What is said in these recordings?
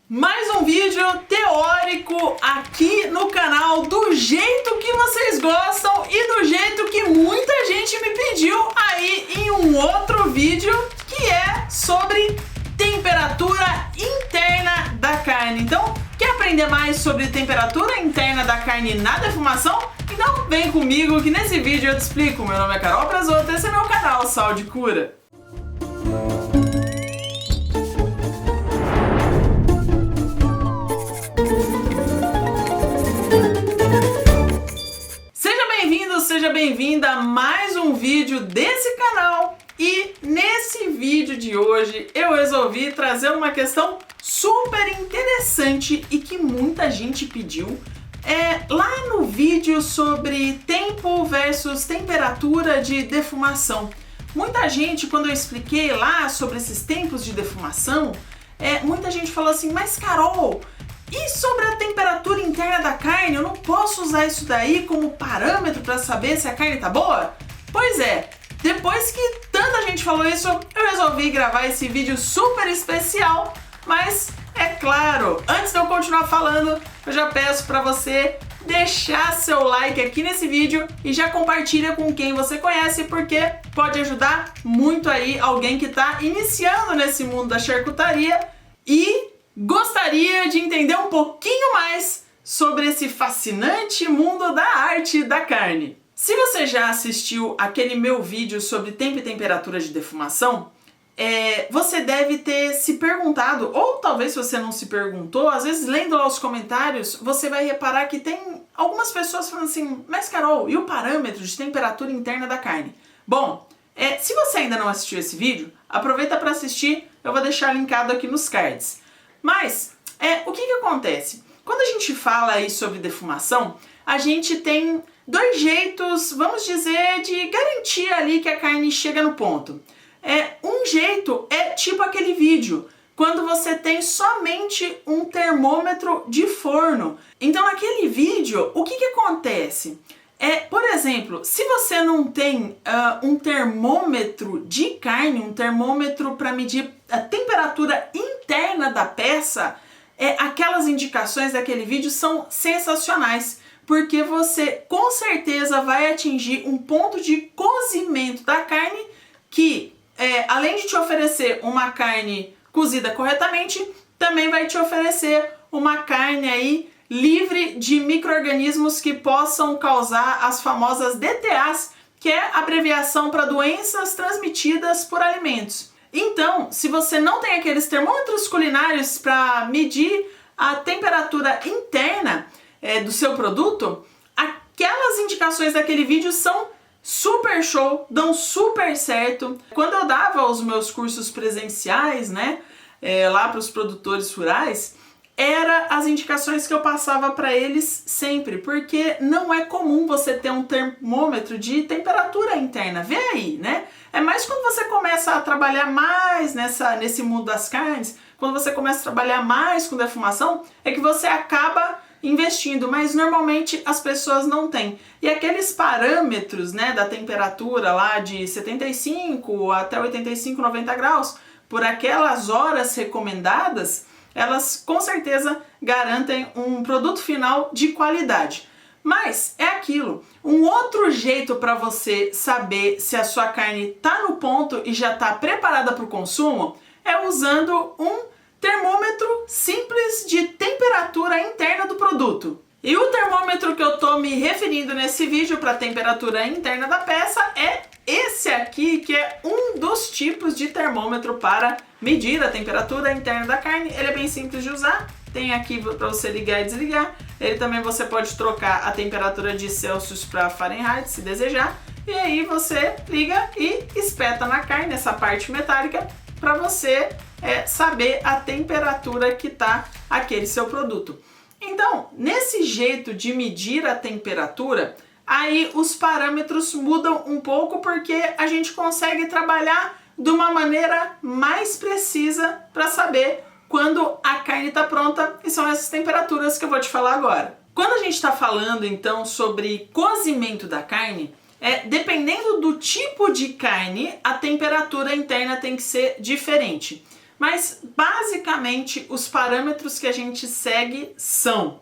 Mais um vídeo teórico aqui no canal do jeito que vocês gostam e do jeito que muita gente me pediu aí em um outro vídeo que é sobre temperatura interna da carne. Então, quer aprender mais sobre temperatura interna da carne na defumação? Então vem comigo que nesse vídeo eu te explico. Meu nome é Carol Prazoto, esse é meu canal Saúde Cura. Seja bem-vinda a mais um vídeo desse canal e nesse vídeo de hoje eu resolvi trazer uma questão super interessante e que muita gente pediu lá no vídeo sobre tempo versus temperatura de defumação. Muita gente, quando eu expliquei lá sobre esses tempos de defumação, muita gente falou assim, mas Carol, e sobre a temperatura interna da carne, eu não posso usar isso daí como parâmetro para saber se a carne tá boa? Pois é, depois que tanta gente falou isso, eu resolvi gravar esse vídeo super especial, mas é claro, antes de eu continuar falando, eu já peço para você deixar seu like aqui nesse vídeo e já compartilha com quem você conhece, porque pode ajudar muito aí alguém que está iniciando nesse mundo da charcutaria e gostaria de entender um pouquinho mais sobre esse fascinante mundo da arte da carne. Se você já assistiu aquele meu vídeo sobre tempo e temperatura de defumação, você deve ter se perguntado, ou talvez se você não se perguntou, às vezes lendo lá os comentários, você vai reparar que tem algumas pessoas falando assim, mas Carol, e o parâmetro de temperatura interna da carne? Bom, se você ainda não assistiu esse vídeo, aproveita para assistir, eu vou deixar linkado aqui nos cards. Mas, o que acontece? Quando a gente fala aí sobre defumação, a gente tem dois jeitos, vamos dizer, de garantir ali que a carne chega no ponto. Um jeito é tipo aquele vídeo, quando você tem somente um termômetro de forno. Então, naquele vídeo, o que acontece? Por exemplo, se você não tem um termômetro de carne, um termômetro para medir a temperatura interna da peça, aquelas indicações daquele vídeo são sensacionais, porque você com certeza vai atingir um ponto de cozimento da carne que, além de te oferecer uma carne cozida corretamente, também vai te oferecer uma carne aí livre de micro-organismos que possam causar as famosas DTAs, que é a abreviação para doenças transmitidas por alimentos. Então, se você não tem aqueles termômetros culinários para medir a temperatura interna do seu produto, aquelas indicações daquele vídeo são super show, dão super certo. Quando eu dava os meus cursos presenciais, lá para os produtores rurais, eram as indicações que eu passava para eles sempre, porque não é comum você ter um termômetro de temperatura interna. Vê aí, É mais quando você começa a trabalhar mais nesse mundo das carnes, quando você começa a trabalhar mais com defumação, é que você acaba investindo, mas normalmente as pessoas não têm. E aqueles parâmetros, da temperatura lá de 75 até 85, 90 graus, por aquelas horas recomendadas, elas com certeza garantem um produto final de qualidade. Mas é aquilo, um outro jeito para você saber se a sua carne está no ponto e já está preparada para o consumo é usando um termômetro simples de temperatura interna do produto. E o termômetro que eu estou me referindo nesse vídeo para a temperatura interna da peça é esse aqui, que é um dos tipos de termômetro para medir a temperatura interna da carne. Ele é bem simples de usar, tem aqui para você ligar e desligar. Ele também você pode trocar a temperatura de Celsius para Fahrenheit, se desejar. E aí você liga e espeta na carne, essa parte metálica, para você saber a temperatura que está aquele seu produto. Então, nesse jeito de medir a temperatura, aí os parâmetros mudam um pouco porque a gente consegue trabalhar de uma maneira mais precisa para saber quando a carne está pronta, e são essas temperaturas que eu vou te falar agora. Quando a gente está falando então sobre cozimento da carne, dependendo do tipo de carne, a temperatura interna tem que ser diferente. Mas basicamente os parâmetros que a gente segue são: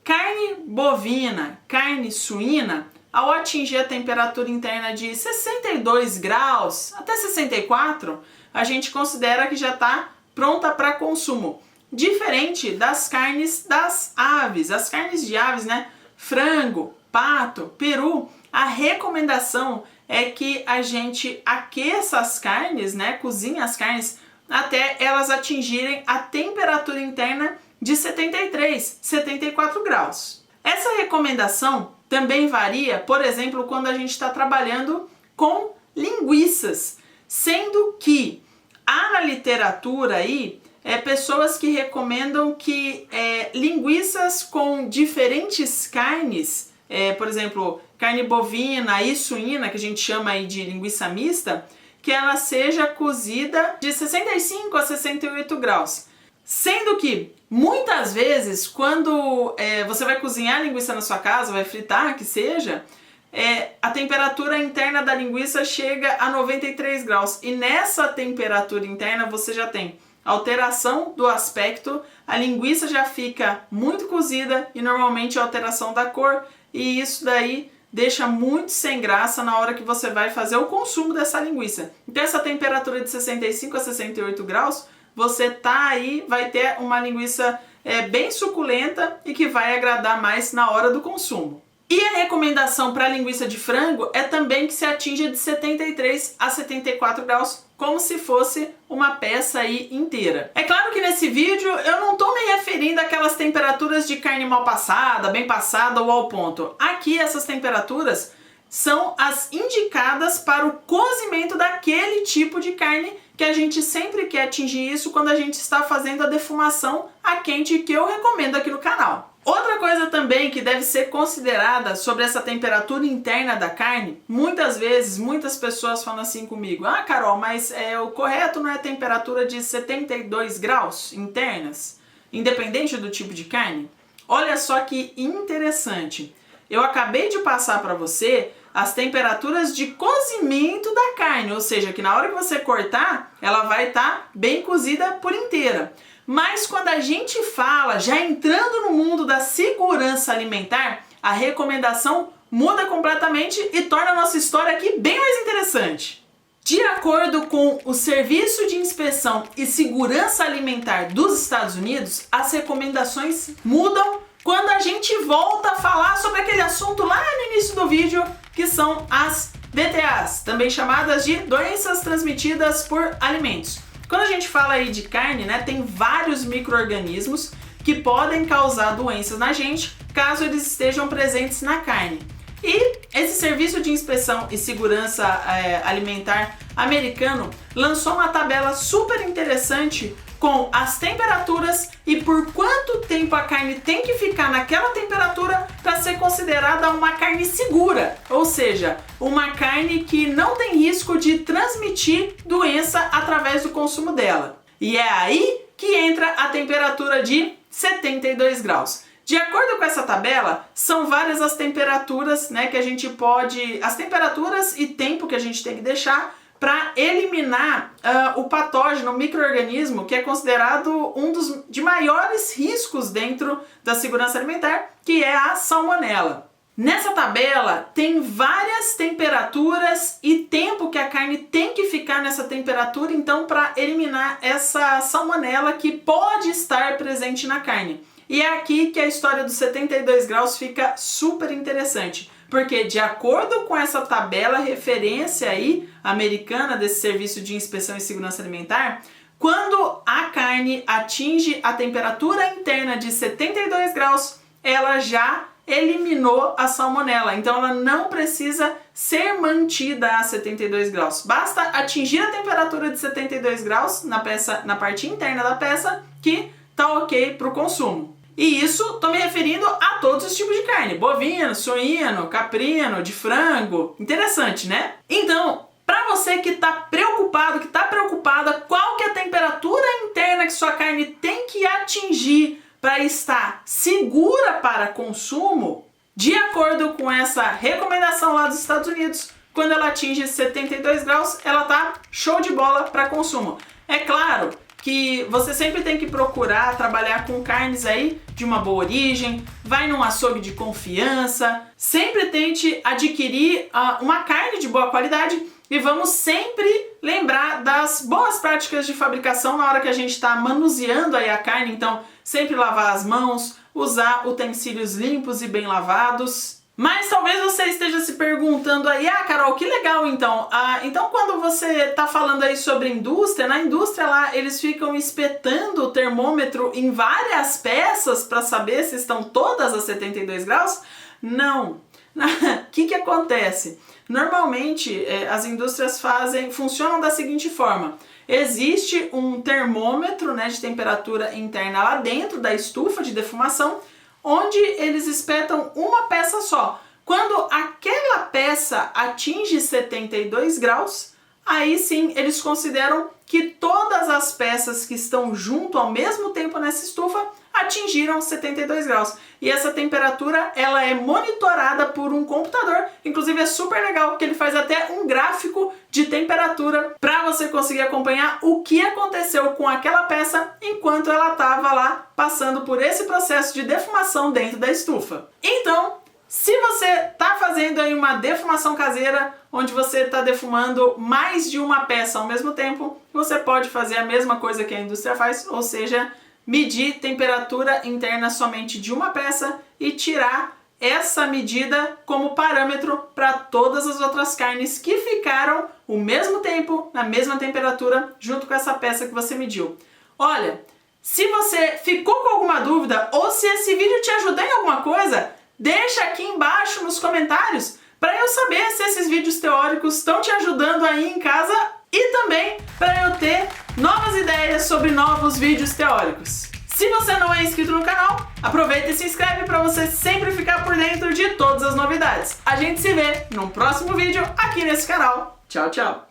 carne bovina, carne suína, ao atingir a temperatura interna de 62 graus até 64, a gente considera que já está pronta para consumo. Diferente das carnes das aves. As carnes de aves, né? Frango, pato, peru, a recomendação é que a gente aqueça as carnes, né? Cozinhe as carnes até elas atingirem a temperatura interna de 73, 74 graus. Essa recomendação também varia, por exemplo, quando a gente está trabalhando com linguiças, sendo que há na literatura aí pessoas que recomendam que linguiças com diferentes carnes, por exemplo, carne bovina e suína, que a gente chama aí de linguiça mista, que ela seja cozida de 65 a 68 graus. Sendo que, muitas vezes, quando você vai cozinhar a linguiça na sua casa, vai fritar, que seja, a temperatura interna da linguiça chega a 93 graus. E nessa temperatura interna você já tem alteração do aspecto, a linguiça já fica muito cozida e normalmente alteração da cor. E isso daí deixa muito sem graça na hora que você vai fazer o consumo dessa linguiça. Então essa temperatura de 65 a 68 graus, você tá aí, vai ter uma linguiça bem suculenta e que vai agradar mais na hora do consumo. E a recomendação para a linguiça de frango é também que se atinja de 73 a 74 graus, como se fosse uma peça aí inteira. É claro que nesse vídeo eu não estou me referindo àquelas temperaturas de carne mal passada, bem passada ou ao ponto. Aqui essas temperaturas são as indicadas para o cozimento daquele tipo de carne que a gente sempre quer atingir isso quando a gente está fazendo a defumação a quente, que eu recomendo aqui no canal. Outra coisa também que deve ser considerada sobre essa temperatura interna da carne, muitas vezes, muitas pessoas falam assim comigo: ah, Carol, mas o correto não é a temperatura de 72 graus internas, independente do tipo de carne? Olha só que interessante. Eu acabei de passar para você as temperaturas de cozimento da carne, ou seja, que na hora que você cortar, ela vai estar bem cozida por inteira. Mas quando a gente fala, já entrando no mundo da segurança alimentar, a recomendação muda completamente e torna a nossa história aqui bem mais interessante. De acordo com o Serviço de Inspeção e Segurança Alimentar dos Estados Unidos, as recomendações mudam quando a gente volta a falar sobre aquele assunto lá no início do vídeo, que são as DTAs, também chamadas de doenças transmitidas por alimentos. Quando a gente fala aí de carne, né, tem vários micro-organismos que podem causar doenças na gente, caso eles estejam presentes na carne. E esse Serviço de Inspeção e Segurança Alimentar americano lançou uma tabela super interessante com as temperaturas e por quanto tempo a carne tem que ficar naquela temperatura para ser considerada uma carne segura, ou seja, uma carne que não tem risco de transmitir doença através do consumo dela. E é aí que entra a temperatura de 72 graus. De acordo com essa tabela, são várias as temperaturas, né, que a gente pode... As temperaturas e tempo que a gente tem que deixar para eliminar o patógeno, o micro-organismo, que é considerado um dos de maiores riscos dentro da segurança alimentar, que é a salmonela. Nessa tabela tem várias temperaturas e tempo que a carne tem que ficar nessa temperatura, então, para eliminar essa salmonela que pode estar presente na carne. E é aqui que a história dos 72 graus fica super interessante, porque de acordo com essa tabela referência aí americana desse Serviço de Inspeção e Segurança Alimentar, quando a carne atinge a temperatura interna de 72 graus, ela já eliminou a salmonela, então ela não precisa ser mantida a 72 graus. Basta atingir a temperatura de 72 graus na peça, na parte interna da peça, que tá ok para o consumo. E isso, estou me referindo a todos os tipos de carne: bovino, suíno, caprino, de frango. Interessante, né? Então, para você que está preocupado, que está preocupada, qual que é a temperatura interna que sua carne tem que atingir para estar segura para consumo, de acordo com essa recomendação lá dos Estados Unidos, quando ela atinge 72 graus, ela tá show de bola para consumo. É claro que você sempre tem que procurar trabalhar com carnes aí de uma boa origem, vai num açougue de confiança, sempre tente adquirir uma carne de boa qualidade e vamos sempre lembrar das boas práticas de fabricação na hora que a gente está manuseando aí a carne, então sempre lavar as mãos, usar utensílios limpos e bem lavados. Mas talvez você esteja se perguntando aí, Carol, que legal então. Então quando você tá falando aí sobre indústria, na indústria lá eles ficam espetando o termômetro em várias peças para saber se estão todas a 72 graus? Não. O que acontece? Normalmente as indústrias funcionam da seguinte forma. Existe um termômetro, né, de temperatura interna lá dentro da estufa de defumação, onde eles espetam uma peça só. Quando aquela peça atinge 72 graus, aí sim eles consideram que todas as peças que estão junto ao mesmo tempo nessa estufa atingiram 72 graus. E essa temperatura ela é monitorada por um computador, inclusive é super legal porque ele faz até um gráfico de temperatura para você conseguir acompanhar o que aconteceu com aquela peça enquanto ela estava lá passando por esse processo de defumação dentro da estufa. Então, se você está fazendo aí uma defumação caseira, onde você está defumando mais de uma peça ao mesmo tempo, você pode fazer a mesma coisa que a indústria faz, ou seja, medir temperatura interna somente de uma peça e tirar essa medida como parâmetro para todas as outras carnes que ficaram o mesmo tempo, na mesma temperatura, junto com essa peça que você mediu. Olha, se você ficou com alguma dúvida ou se esse vídeo te ajudou em alguma coisa, deixa aqui embaixo nos comentários para eu saber se esses vídeos teóricos estão te ajudando aí em casa e também para eu ter novas ideias sobre novos vídeos teóricos. Se você não é inscrito no canal, aproveita e se inscreve para você sempre ficar por dentro de todas as novidades. A gente se vê no próximo vídeo aqui nesse canal. Tchau, tchau!